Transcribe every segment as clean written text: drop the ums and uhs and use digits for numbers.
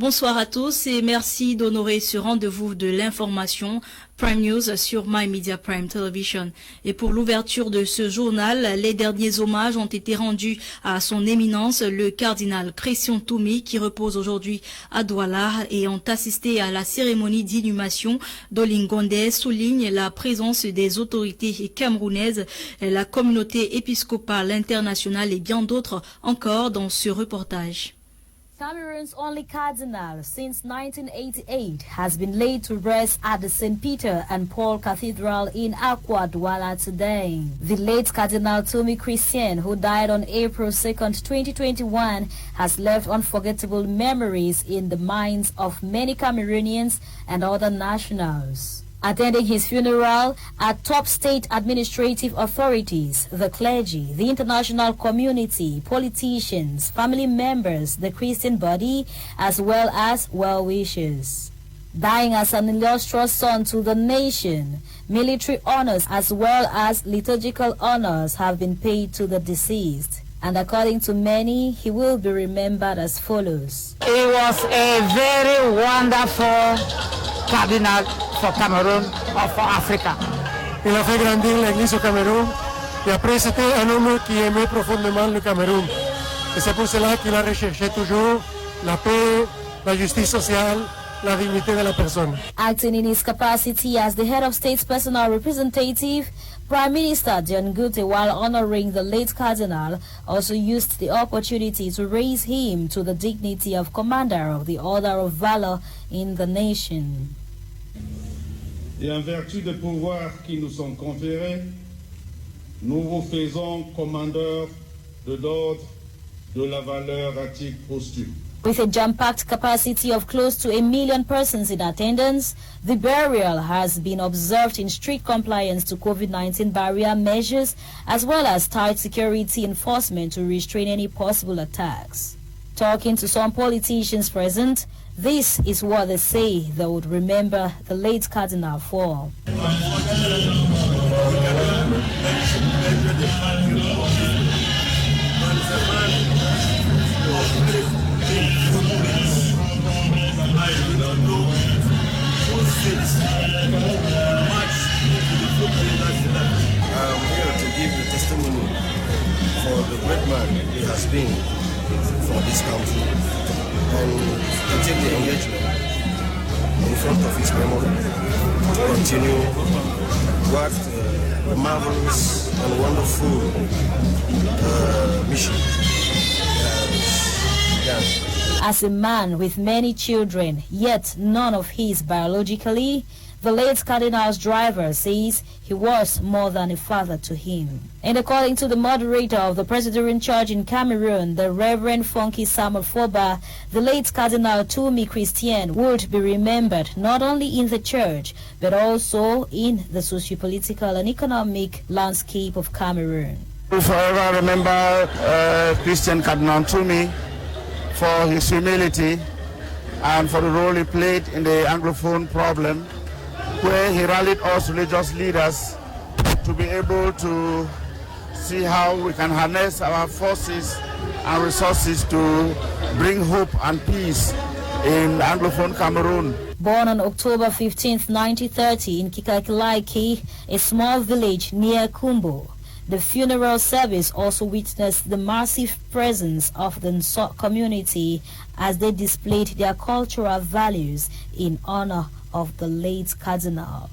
Bonsoir à tous et merci d'honorer ce rendez-vous de l'information Prime News sur My Media Prime Television. Et pour l'ouverture de ce journal, les derniers hommages ont été rendus à son éminence, le cardinal Christian Toumi, qui repose aujourd'hui à Douala, et ont assisté à la cérémonie d'inhumation. Dolingondé souligne la présence des autorités camerounaises, la communauté épiscopale internationale et bien d'autres encore dans ce reportage. Cameroon's only cardinal since 1988 has been laid to rest at the St. Peter and Paul Cathedral in Akwa, Douala today. The late Cardinal Toumi Christian, who died on April 2nd, 2021, has left unforgettable memories in the minds of many Cameroonians and other nationals. Attending his funeral are top state administrative authorities, the clergy, the international community, politicians, family members, the Christian body, as well as well-wishers. Dying as an illustrious son to the nation, military honors as well as liturgical honors have been paid to the deceased. And according to many, he will be remembered as follows. He was a very wonderful cardinal for Cameroon or for Africa. Il a fait grandir l'Église au Cameroun et après c'était un homme qui aimait profondément le Cameroun. Et c'est pour cela qu'il a recherché toujours la paix, la justice sociale, la dignité de la personne. Acting in his capacity as the head of state's personal representative, Prime Minister John Gute, while honoring the late cardinal, also used the opportunity to raise him to the dignity of Commander of the Order of Valor in the nation. Et en vertu des pouvoirs qui nous sont conférés, nous vous faisons commandeur de l'ordre de la valeur attique posthume. With a jam-packed capacity of close to 1 million persons in attendance, the burial has been observed in strict compliance to COVID-19 barrier measures, as well as tight security enforcement to restrain any possible attacks. Talking to some politicians present, this is what they say they would remember the late cardinal for. I'm here to give the testimony for the great man he has been for this country and to take the engagement in front of his memory to continue what the marvelous and wonderful mission he has done. As a man with many children, yet none of his biologically, the late cardinal's driver says he was more than a father to him. And according to the moderator of the Presbyterian Church in Cameroon, the Reverend Funky Samuel Foba, the late Cardinal Toumi Christian would be remembered not only in the church, but also in the socio-political and economic landscape of Cameroon. We'll forever remember Christian Cardinal Toumi for his humility and for the role he played in the Anglophone problem, where he rallied us religious leaders to be able to see how we can harness our forces and resources to bring hope and peace in Anglophone Cameroon. Born on October 15, 1930 in Kikakilaiki, a small village near Kumbo, the funeral service also witnessed the massive presence of the Nsot community as they displayed their cultural values in honor of the late cardinal.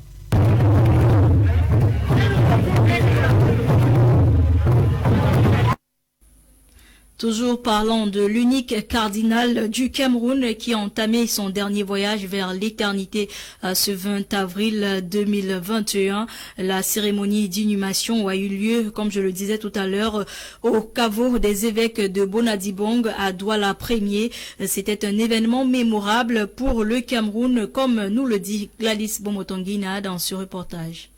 Toujours parlant de l'unique cardinal du Cameroun qui a entamé son dernier voyage vers l'éternité ce 20 avril 2021. La cérémonie d'inhumation a eu lieu, comme je le disais tout à l'heure, au caveau des évêques de Bonadibong à Douala Premier. C'était un événement mémorable pour le Cameroun, comme nous le dit Gladys Bomotongina dans ce reportage.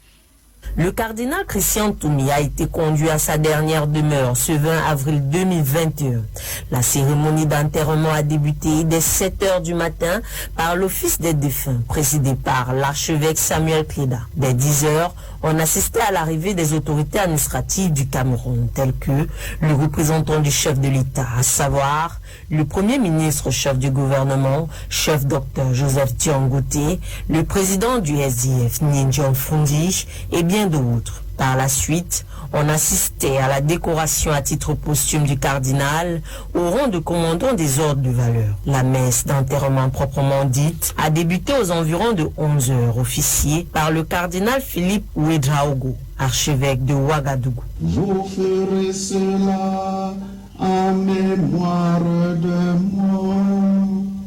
Le cardinal Christian Toumi a été conduit à sa dernière demeure ce 20 avril 2021. La cérémonie d'enterrement a débuté dès 7 heures du matin par l'office des défunts, présidé par l'archevêque Samuel Cléda. Dès 10 heures, on assistait à l'arrivée des autorités administratives du Cameroun, tels que le représentant du chef de l'État, à savoir le Premier ministre chef du gouvernement, chef Dr Joseph Tiongouté, le président du SDF Ninjon Fundi et bien d'autres. Par la suite, on assistait à la décoration à titre posthume du cardinal au rang de commandant des ordres de valeur. La messe d'enterrement proprement dite a débuté aux environs de 11 heures, officiée par le cardinal Philippe Ouedraogo, archevêque de Ouagadougou. Vous ferez cela en mémoire de moi.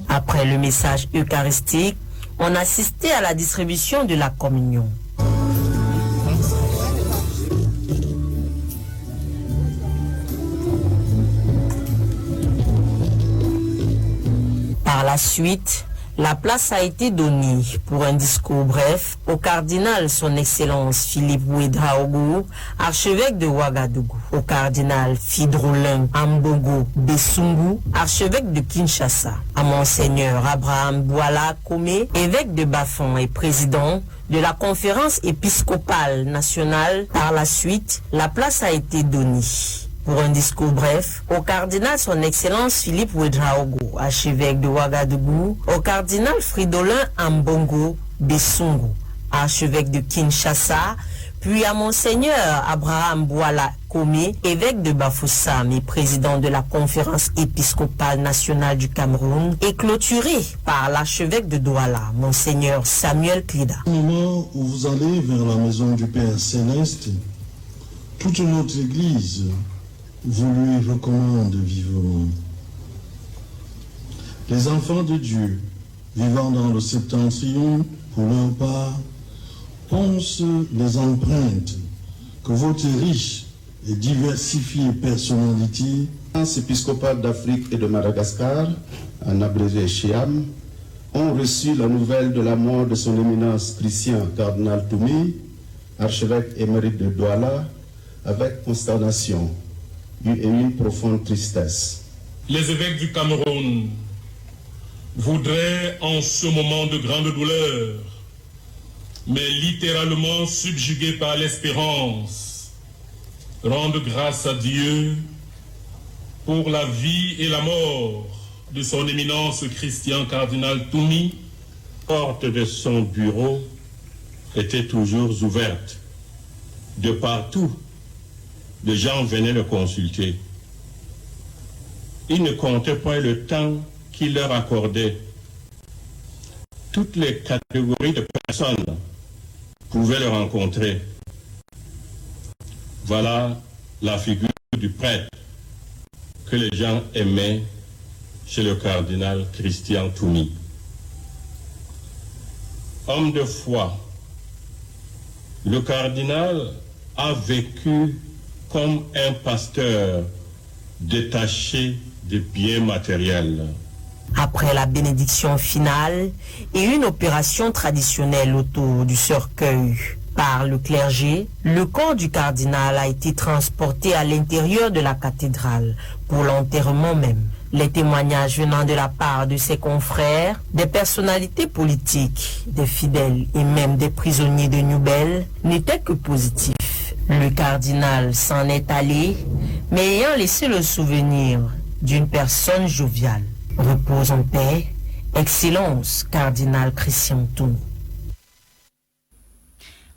Après le message eucharistique, on assistait à la distribution de la communion. Par la suite, la place a été donnée pour un discours bref au cardinal Son Excellence Philippe Ouedraogo, archevêque de Ouagadougou, au cardinal Fidrolin Ambongo Bessungu, archevêque de Kinshasa, à Monseigneur Abraham Bouala Komé, évêque de Bafon et président de la conférence épiscopale nationale. Par la suite, la place a été donnée pour un discours bref au cardinal Son Excellence Philippe Ouedraogo, archevêque de Ouagadougou, au cardinal Fridolin Ambongo Bessungu, archevêque de Kinshasa, puis à Monseigneur Abraham Bouala Komé, évêque de Bafoussam et président de la conférence épiscopale nationale du Cameroun, et clôturé par l'archevêque de Douala, Monseigneur Samuel Klida. Au moment où vous allez vers la maison du Père Céleste, toute notre Église vous lui recommande vivement. Les enfants de Dieu, vivant dans le septentrion, pour leur part, pensent les empreintes que votre riche et diversifiée personnalité, épiscopale d'Afrique et de Madagascar, en abrégé CHIAM, ont reçu la nouvelle de la mort de son éminence Christian Cardinal Toumi, archevêque émérite de Douala, avec consternation et une profonde tristesse. Les évêques du Cameroun voudraient, en ce moment de grande douleur, mais littéralement subjugués par l'espérance, rendre grâce à Dieu pour la vie et la mort de son éminence Christian Cardinal Toumi. La porte de son bureau était toujours ouverte. De partout, les gens venaient le consulter. Il ne comptait pas le temps qu'il leur accordait. Toutes les catégories de personnes pouvaient le rencontrer. Voilà la figure du prêtre que les gens aimaient chez le cardinal Christian Toumi. Homme de foi, le cardinal a vécu comme un pasteur détaché des biens matériels. Après la bénédiction finale et une opération traditionnelle autour du cercueil par le clergé, le corps du cardinal a été transporté à l'intérieur de la cathédrale pour l'enterrement même. Les témoignages venant de la part de ses confrères, des personnalités politiques, des fidèles et même des prisonniers de Nubel n'étaient que positifs. Le cardinal s'en est allé, mais ayant laissé le souvenir d'une personne joviale. Repose en paix, Excellence, cardinal Christian Toumi.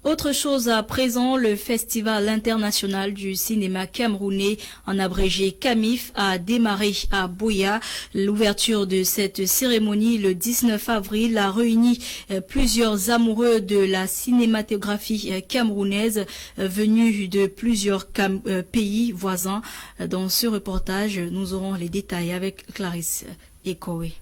Autre chose à présent, le Festival international du cinéma camerounais, en abrégé CAMIF, a démarré à Buea. L'ouverture de cette cérémonie le 19 avril a réuni plusieurs amoureux de la cinématographie camerounaise venus de plusieurs pays voisins. Dans ce reportage, nous aurons les détails avec Clarisse Ekowe.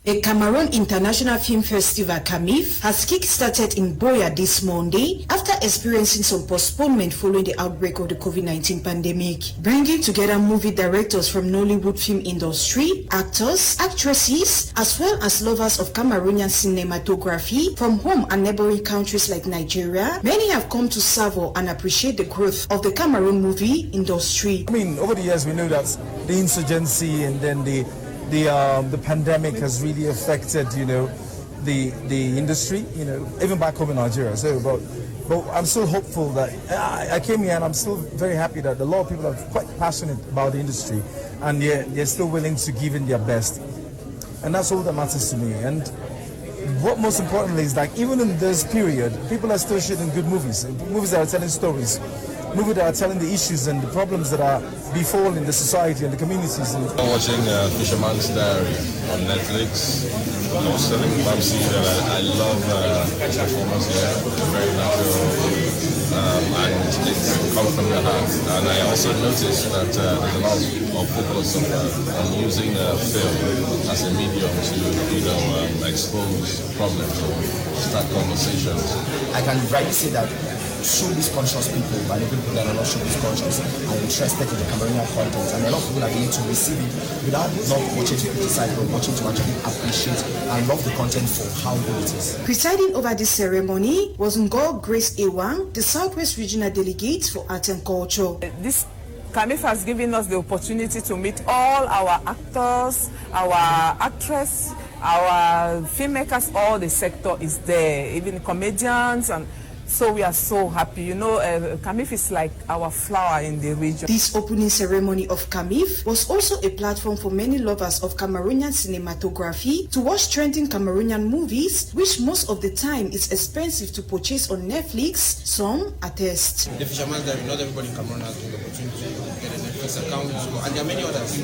The Cameroon International Film Festival (CAMIF) has kick-started in Buea this Monday after experiencing some postponement following the outbreak of the COVID-19 pandemic, bringing together movie directors from Nollywood film industry, actors, actresses, as well as lovers of Cameroonian cinematography from home and neighboring countries like Nigeria. Many have come to savor and appreciate the growth of the Cameroon movie industry. I mean, over the years we knew that the insurgency and then the pandemic has really affected, the industry, even back home in Nigeria. So, but I'm still hopeful that I came here and I'm still very happy that a lot of people are quite passionate about the industry. and they're still willing to give in their best. And that's all that matters to me. And what most importantly is that even in this period, people are still shooting good movies that are telling stories, movies that are telling the issues and the problems that are befalling the society and the communities. I'm watching Fisherman's Diary on Netflix. I was telling Bamsi that I love the performance here, very natural, and it comes from the heart. And I also noticed that there's a lot of focus on using film as a medium to, expose problems or start conversations. I can rightly say that showbiz conscious people and the people that are not showbiz conscious are interested in the Cameroonian content, and a lot of people are willing to receive it without not watching to criticize but watching to actually appreciate and love the content for how good it is. Presiding over this ceremony was Ngo Grace Ewang, the Southwest Regional Delegate for Art and Culture. This CAMIF has given us the opportunity to meet all our actors, our actresses, our filmmakers. All the sector is there, even comedians, and so we are so happy. CAMIF is like our flower in the region. This opening ceremony of CAMIF was also a platform for many lovers of Cameroonian cinematography to watch trending Cameroonian movies, which most of the time is expensive to purchase on Netflix. Some attest. The Fisherman's Diary, not everybody in Cameroon has the opportunity to get a Netflix account, and there are many others.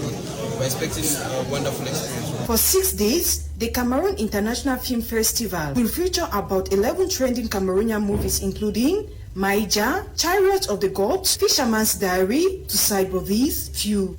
We're expecting a wonderful experience. For 6 days, the Cameroon International Film Festival will feature about 11 trending Cameroonian movies, including Maija, Chariot of the Gods, Fisherman's Diary, to cite but these few.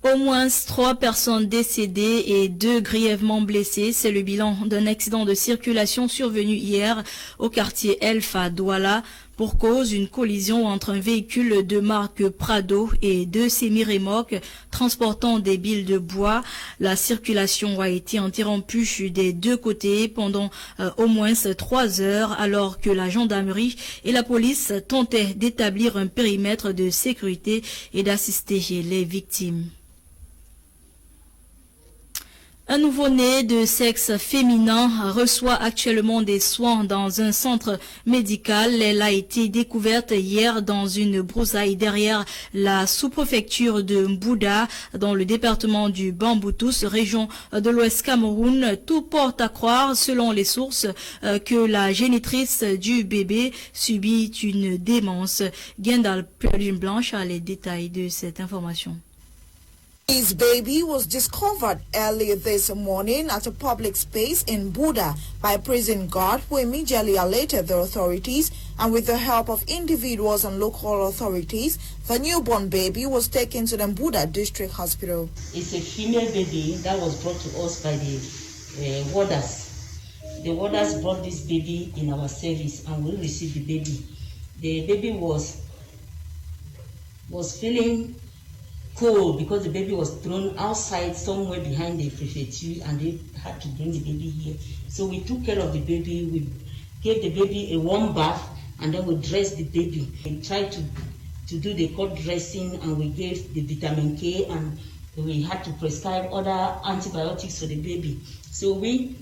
Au moins 3 personnes décédées et 2 grièvement blessées. C'est le bilan d'un accident de circulation survenu hier au quartier Elf à Douala. Pour cause, une collision entre un véhicule de marque Prado et 2 semi-remorques transportant des billes de bois. La circulation a été interrompue des 2 côtés pendant au moins 3 heures, alors que la gendarmerie et la police tentaient d'établir un périmètre de sécurité et d'assister les victimes. Un nouveau-né de sexe féminin reçoit actuellement des soins dans un centre médical. Elle a été découverte hier dans une broussaille derrière la sous-préfecture de Mbouda, dans le département du Bamboutous, région de l'Ouest Cameroun. Tout porte à croire, selon les sources, que la génitrice du bébé subit une démence. Gendal Perlin Blanche a les détails de cette information. His baby was discovered early this morning at a public space in Buda by a prison guard who immediately alerted the authorities, and with the help of individuals and local authorities, the newborn baby was taken to the Buda District Hospital. It's a female baby that was brought to us by the warders. The warders brought this baby in our service and we received the baby. The baby was feeling cold because the baby was thrown outside somewhere behind the prefecture and they had to bring the baby here. So we took care of the baby, we gave the baby a warm bath and then we dressed the baby. We tried to do the cord dressing and we gave the vitamin K and we had to prescribe other antibiotics for the baby. So we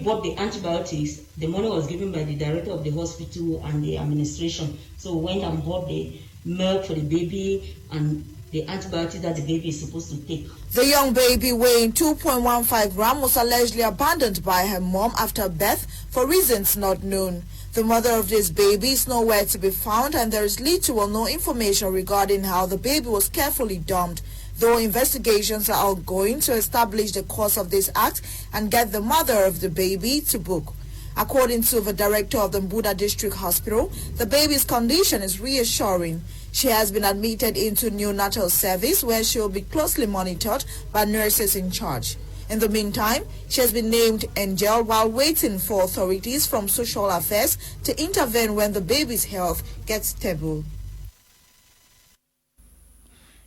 bought the antibiotics. The money was given by the director of the hospital and the administration. So we went and bought the milk for the baby and the antibiotic that the baby is supposed to take. The young baby, weighing 2.15 grams, was allegedly abandoned by her mom after birth for reasons not known. The mother of this baby is nowhere to be found, and there is little or no information regarding how the baby was carefully dumped, though investigations are ongoing to establish the cause of this act and get the mother of the baby to book. According to the director of the Buda District Hospital, the baby's condition is reassuring. She has been admitted into neonatal service where she will be closely monitored by nurses in charge. In the meantime, she has been named Angel while waiting for authorities from social affairs to intervene when the baby's health gets stable.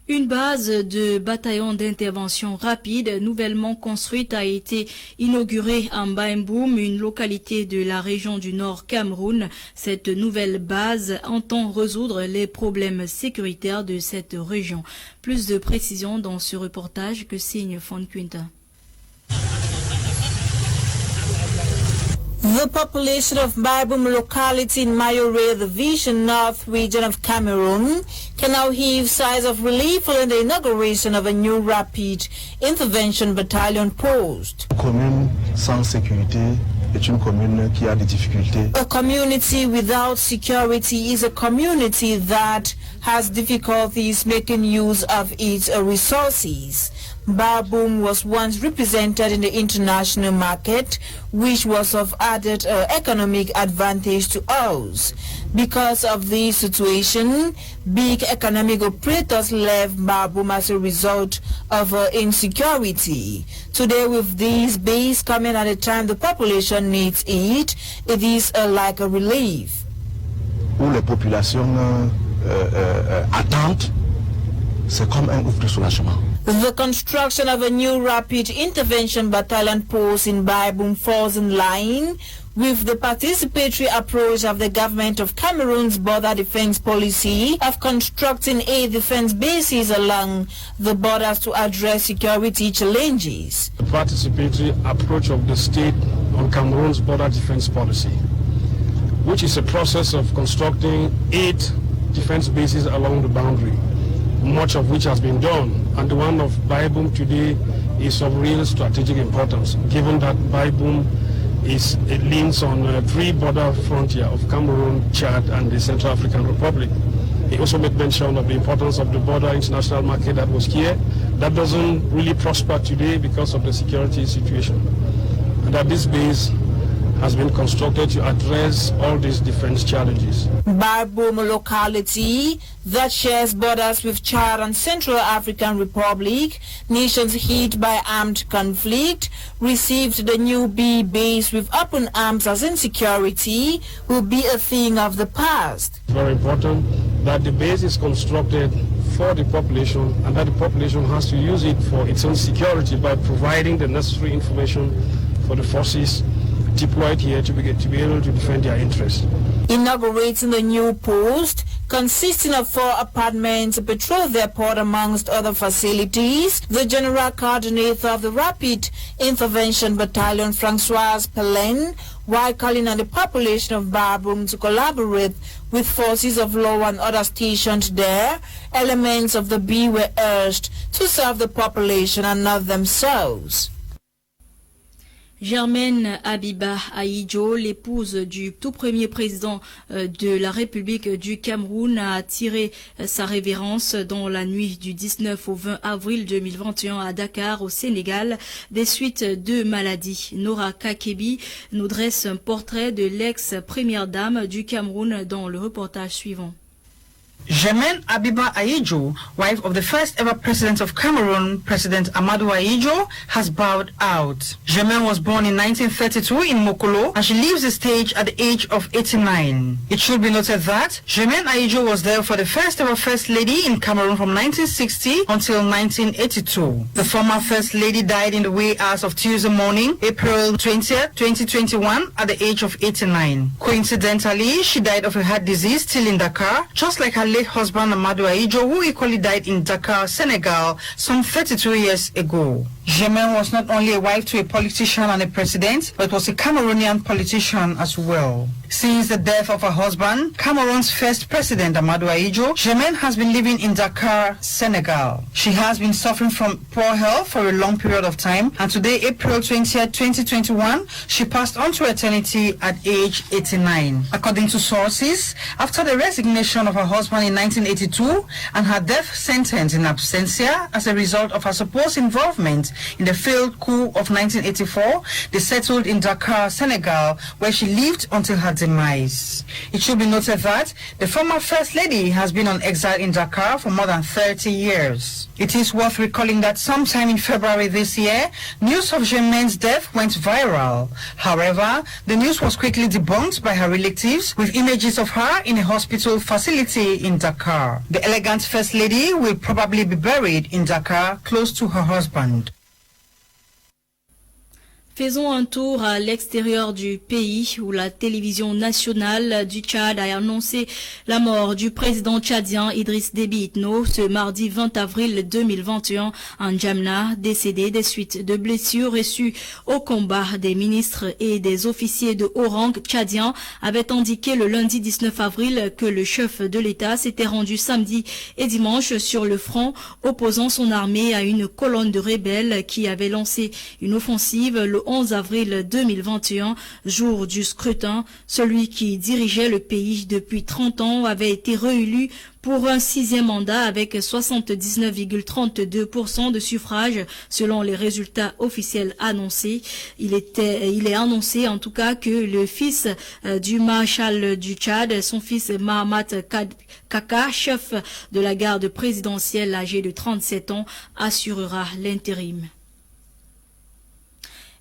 Une base de bataillon d'intervention rapide nouvellement construite a été inaugurée à Mbaemboum, une localité de la région du Nord Cameroun. Cette nouvelle base entend résoudre les problèmes sécuritaires de cette région. Plus de précisions dans ce reportage que signe Fonquinta. The population of Maiboum locality in Mayore, the Vision North region of Cameroon, can now heave sighs of relief following the inauguration of a new rapid intervention battalion post. Commune sans sécurité est une commune qui a des difficultés. A community without security is a community that has difficulties making use of its resources. Maiboum was once represented in the international market, which was of added economic advantage to us. Because of this situation, big economic operators left Maiboum as a result of insecurity. Today, with this base coming at a time the population needs it is like a relief. Où les populations attendent, c'est comme un ouf de soulagement. The construction of a new rapid intervention battalion post in Maiboum falls in line with the participatory approach of the government of Cameroon's border defense policy of constructing 8 defense bases along the borders to address security challenges. The participatory approach of the state on Cameroon's border defense policy, which is a process of constructing 8 defense bases along the boundary, much of which has been done, and the one of Maiboum today is of real strategic importance, given that Maiboum it leans on 3 border frontier of Cameroon, Chad, and the Central African Republic. He also made mention of the importance of the border international market that was here. That doesn't really prosper today because of the security situation, and that this base has been constructed to address all these defense challenges. Maiboum locality that shares borders with Chad and Central African Republic, nations hit by armed conflict, received the new B base with open arms as insecurity will be a thing of the past. It's very important that the base is constructed for the population and that the population has to use it for its own security by providing the necessary information for the forces deployed here to be able to defend their interests. Inaugurating the new post, consisting of 4 apartments, a patrol airport amongst other facilities, the General Coordinator of the Rapid Intervention Battalion, Francois Pelin, while calling on the population of Maiboum to collaborate with forces of law and others stationed there, elements of the B were urged to serve the population and not themselves. Germaine Abiba Ahidjo, l'épouse du tout premier président de la République du Cameroun, a attiré sa révérence dans la nuit du 19 au 20 avril 2021 à Dakar, au Sénégal, des suites de maladies. Nora Kakebi nous dresse un portrait de l'ex-première dame du Cameroun dans le reportage suivant. Germaine Abiba Ahidjo, wife of the first ever president of Cameroon, President Amadou Ahidjo, has bowed out. Germaine was born in 1932 in Mokolo and she leaves the stage at the age of 89. It should be noted that Germaine Ahidjo was there for the first ever First Lady in Cameroon from 1960 until 1982. The former First Lady died in the wee hours of Tuesday morning, April 20th, 2021 at the age of 89. Coincidentally, she died of a heart disease still in Dakar, just like her late husband Amadou Ahidjo, who equally died in Dakar, Senegal, some 32 years ago. Germaine was not only a wife to a politician and a president, but was a Cameroonian politician as well. Since the death of her husband, Cameroon's first president Amadou Ahidjo, Germaine has been living in Dakar, Senegal. She has been suffering from poor health for a long period of time, and today, April 20th, 2021, she passed on to eternity at age 89. According to sources, after the resignation of her husband in 1982 and her death sentence in absentia as a result of her supposed involvement in the failed coup of 1984, they settled in Dakar, Senegal, where she lived until her demise. It should be noted that the former First Lady has been on exile in Dakar for more than 30 years. It is worth recalling that sometime in February this year, news of Germaine's death went viral. However, the news was quickly debunked by her relatives with images of her in a hospital facility in Dakar. The elegant First Lady will probably be buried in Dakar close to her husband. Faisons un tour à l'extérieur du pays où la télévision nationale du Tchad a annoncé la mort du président tchadien Idriss Déby Itno ce mardi 20 avril 2021 en Djamna, décédé des suites de blessures reçues au combat. Des ministres et des officiers de haut rang tchadiens avaient indiqué le lundi 19 avril que le chef de l'État s'était rendu samedi et dimanche sur le front, opposant son armée à une colonne de rebelles qui avait lancé une offensive le 11 avril 2021, jour du scrutin. Celui qui dirigeait le pays depuis 30 ans avait été réélu pour un 6e mandat avec 79,32% de suffrages selon les résultats officiels annoncés. Il est annoncé en tout cas que le fils du maréchal du Tchad, son fils Mahamat Kaka, chef de la garde présidentielle âgé de 37 ans, assurera l'intérim.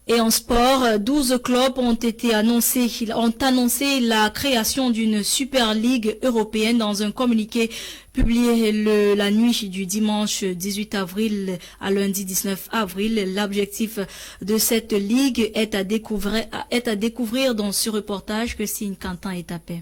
Et en sport, 12 clubs ont annoncé la création d'une Super Ligue européenne dans un communiqué publié la nuit du dimanche 18 avril à lundi 19 avril. L'objectif de cette ligue est à découvrir dans ce reportage que signe Quentin Etapé.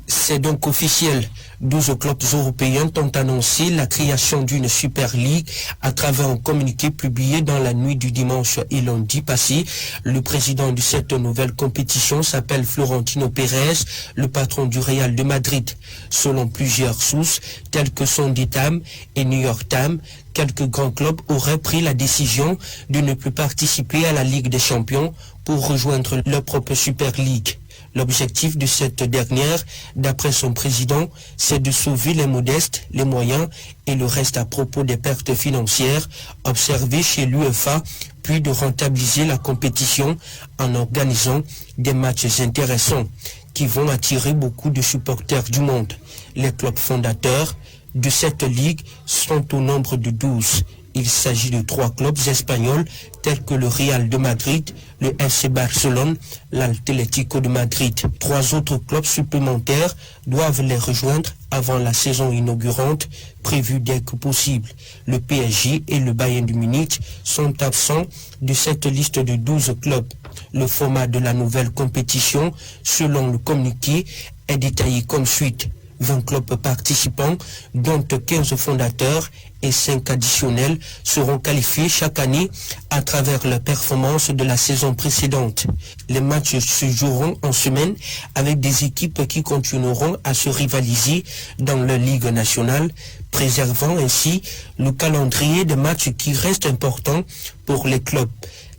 C'est donc officiel. 12 clubs européens ont annoncé la création d'une Super League à travers un communiqué publié dans la nuit du dimanche et lundi passé. Le président de cette nouvelle compétition s'appelle Florentino Pérez, le patron du Real de Madrid. Selon plusieurs sources, telles que Sunday Times et New York Times, quelques grands clubs auraient pris la décision de ne plus participer à la Ligue des Champions pour rejoindre leur propre Super League. L'objectif de cette dernière, d'après son président, c'est de sauver les modestes, les moyens et le reste à propos des pertes financières observées chez l'UEFA, puis de rentabiliser la compétition en organisant des matchs intéressants qui vont attirer beaucoup de supporters du monde. Les clubs fondateurs de cette ligue sont au nombre de 12. Il s'agit de 3 clubs espagnols tels que le Real de Madrid, le FC Barcelone, l'Atlético de Madrid. 3 autres clubs supplémentaires doivent les rejoindre avant la saison inaugurante prévue dès que possible. Le PSG et le Bayern de Munich sont absents de cette liste de 12 clubs. Le format de la nouvelle compétition, selon le communiqué, est détaillé comme suite. 20 clubs participants, dont 15 fondateurs et 5 additionnels, seront qualifiés chaque année à travers la performance de la saison précédente. Les matchs se joueront en semaine avec des équipes qui continueront à se rivaliser dans la Ligue nationale, préservant ainsi le calendrier des matchs qui reste important pour les clubs.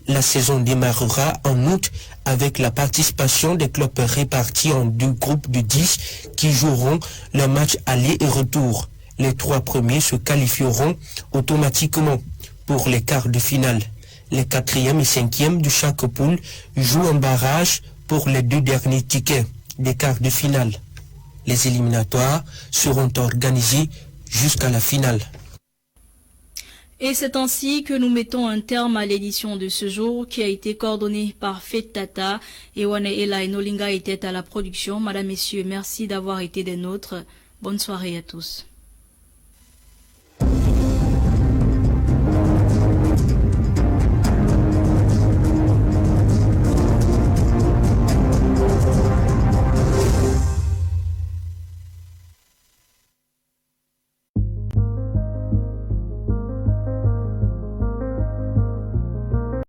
La saison démarrera en août avec la participation des clubs répartis en 2 groupes de 10 qui joueront leur match aller et retour. Les 3 premiers se qualifieront automatiquement pour les quarts de finale. Les 4e et 5e de chaque poule jouent un barrage pour les 2 derniers tickets des quarts de finale. Les éliminatoires seront organisés jusqu'à la finale. Et c'est ainsi que nous mettons un terme à l'édition de ce jour qui a été coordonnée par Feth Tata et Wane Ela et Nolinga était à la production. Madame, Messieurs, merci d'avoir été des nôtres. Bonne soirée à tous.